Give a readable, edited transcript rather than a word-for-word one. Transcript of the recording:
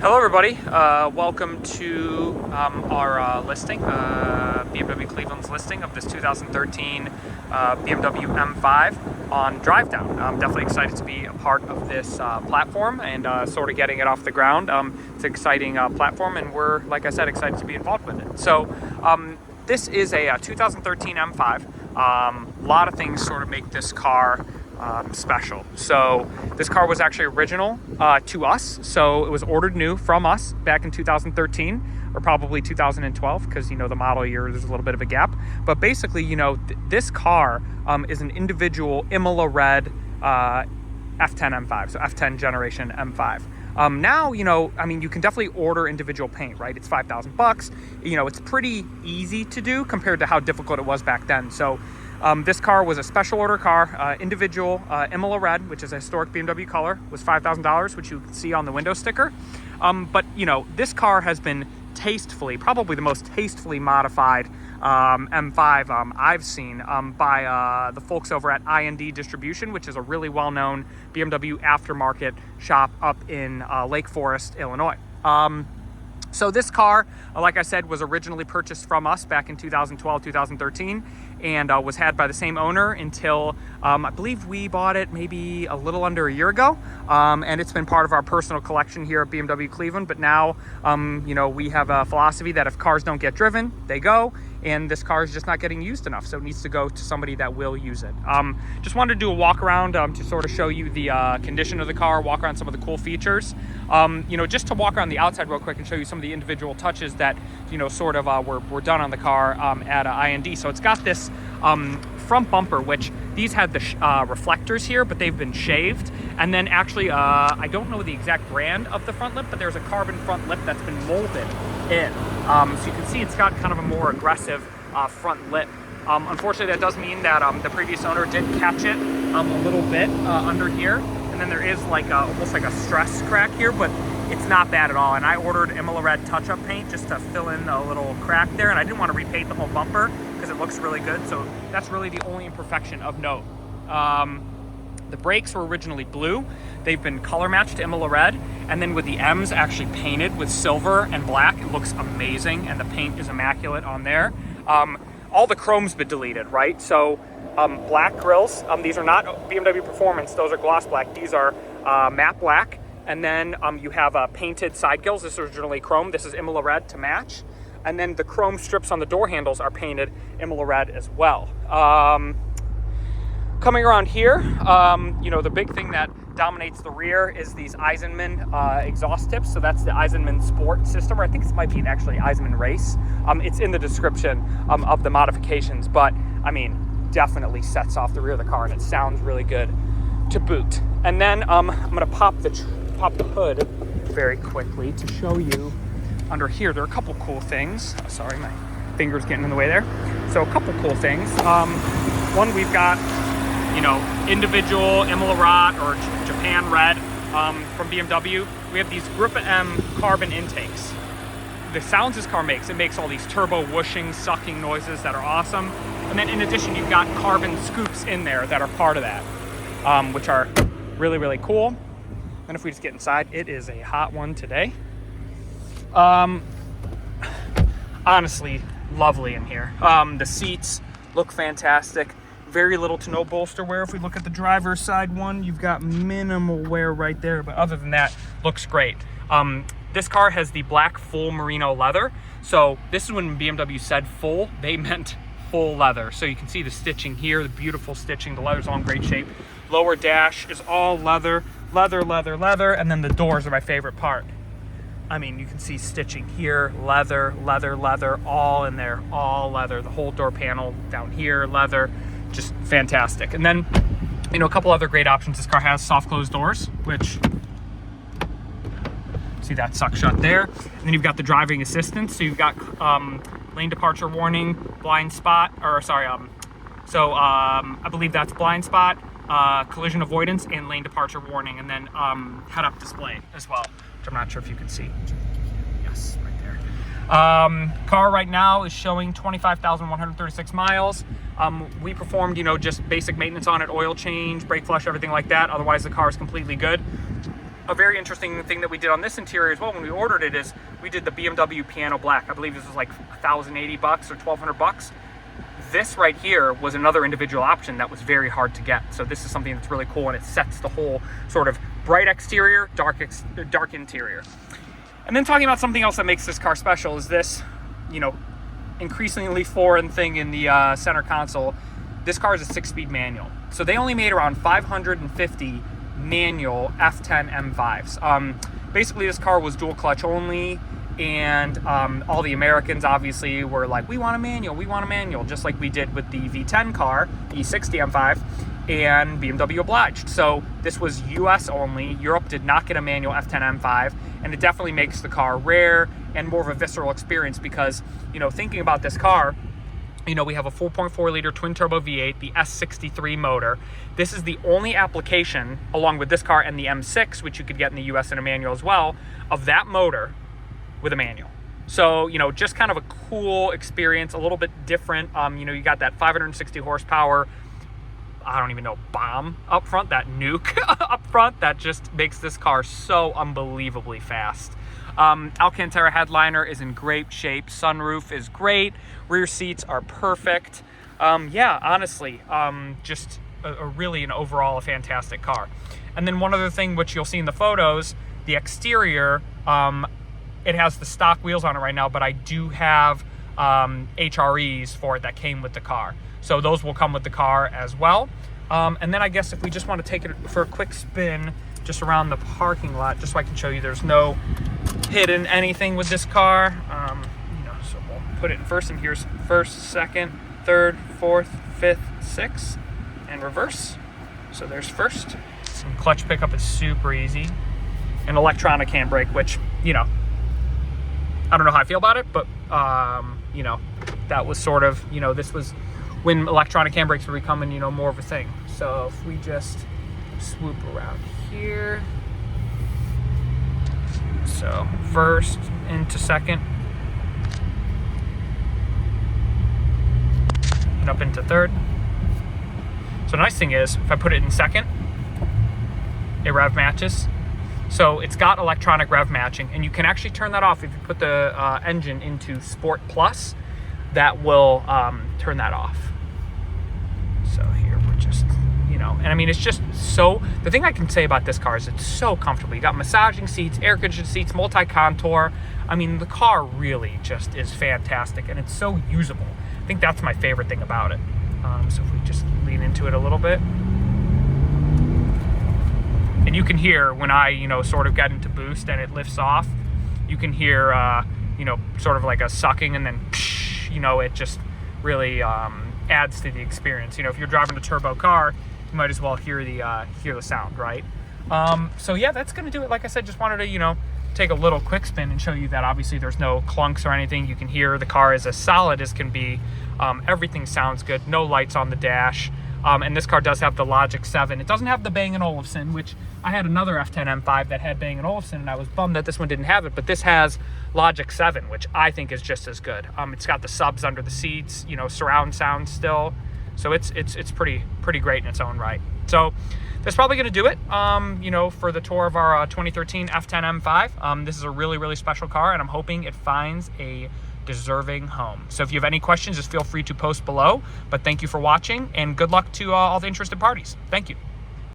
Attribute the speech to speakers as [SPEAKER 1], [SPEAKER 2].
[SPEAKER 1] Hello everybody, welcome to our listing, BMW Cleveland's listing of this 2013 BMW M5 on DriveDown. I'm definitely excited to be a part of this platform and sort of getting it off the ground. It's an exciting platform, and we're, like I said, excited to be involved with it. So this is a 2013 M5. A lot of things sort of make this car special. So this car was actually original to us, so it was ordered new from us back in 2013 or probably 2012, because the model year, there's a little bit of a gap. But basically, this car is an individual Imola red F10 M5, so F10 generation M5. Now, you can definitely order individual paint, right? It's $5,000. It's pretty easy to do compared to how difficult it was back then. So this car was a special order car, individual Imola red, which is a historic BMW color, was $5,000, which you can see on the window sticker. But this car has been probably the most tastefully modified M5 I've seen by the folks over at IND Distribution, which is a really well-known BMW aftermarket shop up in Lake Forest, Illinois. So this car, like I said, was originally purchased from us back in 2012, 2013, and was had by the same owner until I believe we bought it maybe a little under a year ago. And it's been part of our personal collection here at BMW Cleveland. But now, we have a philosophy that if cars don't get driven, they go. And this car is just not getting used enough, so it needs to go to somebody that will use it. Just wanted to do a walk around to sort of show you the condition of the car, walk around some of the cool features. Just to walk around the outside real quick and show you some of the individual touches that sort of were done on the car at IND. So it's got this front bumper, which these had the reflectors here, but they've been shaved. And then actually, I don't know the exact brand of the front lip, but there's a carbon front lip that's been molded in. So you can see it's got kind of a more aggressive front lip. Unfortunately, that does mean that the previous owner did catch it a little bit under here. And then there is like almost like a stress crack here, but it's not bad at all. And I ordered Imola red touch-up paint just to fill in a little crack there. And I didn't want to repaint the whole bumper because it looks really good. So that's really the only imperfection of note. The brakes were originally blue. They've been color matched to Imola red, and then with the M's actually painted with silver and black. It looks amazing, and the paint is immaculate on there. All the chrome's been deleted, right? So black grills. These are not BMW Performance. Those are gloss black. These are matte black. And then you have painted side grills. This is originally chrome. This is Imola red to match. And then the chrome strips on the door handles are painted Imola red as well. Coming around here, the big thing that dominates the rear is these Eisenman exhaust tips. So that's the Eisenman Sport system, or I think this might be actually Eisenman Race. It's in the description of the modifications, but definitely sets off the rear of the car, and it sounds really good to boot. And then I'm gonna pop the hood very quickly to show you under here. There are a couple cool things. Sorry, my finger's getting in the way there. So a couple cool things. One, we've got individual Imola red or Japan red from BMW. We have these Grippa M carbon intakes. The sounds this car makes, it makes all these turbo whooshing, sucking noises that are awesome. And then in addition, you've got carbon scoops in there that are part of that, which are really, really cool. And if we just get inside, it is a hot one today. Honestly, lovely in here. The seats look fantastic. Very little to no bolster wear. If we look at the driver's side one, you've got minimal wear right there, but other than that, looks great. This car has the black full merino leather. So this is when BMW said full, they meant full leather. So you can see the stitching here, the beautiful stitching. The leather's all in great shape. Lower dash is all leather, leather, leather, leather, and then the doors are my favorite part. You can see stitching here, leather, leather, leather, all in there, all leather. The whole door panel down here, leather. Just fantastic. And then, a couple other great options. This car has soft closed doors, which, see that suck shut there. And then you've got the driving assistance. So you've got lane departure warning, blind spot, I believe that's blind spot, collision avoidance, and lane departure warning. And then head-up display as well, which I'm not sure if you can see. Yes, right there. Car right now is showing 25,136 miles. We performed, just basic maintenance on it, oil change, brake flush, everything like that. Otherwise, the car is completely good. a very interesting thing that we did on this interior as well when we ordered it is we did the BMW Piano Black. I believe this was like $1,080 or $1,200. This right here was another individual option that was very hard to get. So this is something that's really cool, and it sets the whole sort of bright exterior, dark interior. And then talking about something else that makes this car special is this, you know, increasingly foreign thing in the center console. This car is a 6-speed manual. So they only made around 550 manual F10 M5s. Basically, this car was dual clutch only, and all the Americans obviously were like, we want a manual, just like we did with the V10 car, the E60 M5, and BMW obliged. So this was US only. Europe did not get a manual F10 M5, and it definitely makes the car rare and more of a visceral experience because, you know, thinking about this car, you know, we have a 4.4 liter twin turbo V8, the S63 motor. This is the only application, along with this car and the M6, which you could get in the US in a manual as well, of that motor with a manual. So, you know, just kind of a cool experience, a little bit different. You know, you got that 560 horsepower, I don't even know, bomb up front, that nuke up front that just makes this car so unbelievably fast. Alcantara headliner is in great shape. Sunroof is great. Rear seats are perfect. Yeah, honestly, just really an overall a fantastic car. And then one other thing which you'll see in the photos, the exterior, it has the stock wheels on it right now, but I do have HREs for it that came with the car. So those will come with the car as well. And then I guess if we just want to take it for a quick spin just around the parking lot, just so I can show you there's no hidden anything with this car. You know, so we'll put it in first, and here's first, second, third, fourth, fifth, sixth, and reverse. So there's first. And clutch pickup is super easy. And electronic handbrake, which, you know, I don't know how I feel about it, but, you know, that was sort of, you know, this was when electronic handbrakes were becoming, you know, more of a thing. So if we just swoop around here. So first into second. And up into third. So the nice thing is, if I put it in second, it rev matches. So it's got electronic rev matching, and you can actually turn that off if you put the engine into Sport Plus. That will turn that off. So here we're just, you know, and I mean, it's just so, the thing I can say about this car is it's so comfortable. You got massaging seats, air conditioned seats, multi-contour. I mean, the car really just is fantastic, and it's so usable. I think that's my favorite thing about it. So if we just lean into it a little bit. And you can hear when I, you know, sort of get into boost and it lifts off, you can hear, you know, sort of like a sucking, and then, you know, it just really adds to the experience. You know, if you're driving a turbo car, you might as well hear the sound, right? So yeah, that's gonna do it. Like I said, just wanted to, you know, take a little quick spin and show you that obviously there's no clunks or anything. You can hear the car is as solid as can be. Everything sounds good. No lights on the dash. And this car does have the Logic 7. It doesn't have the Bang & Olufsen, which I had another F10 M5 that had Bang & Olufsen, and I was bummed that this one didn't have it, but this has Logic 7, which I think is just as good. It's got the subs under the seats, you know, surround sound still. So it's pretty great in its own right. So that's probably going to do it, you know, for the tour of our 2013 F10 M5. This is a really, really special car, and I'm hoping it finds a deserving home. So if you have any questions, just feel free to post below. But thank you for watching, and good luck to all the interested parties. Thank you.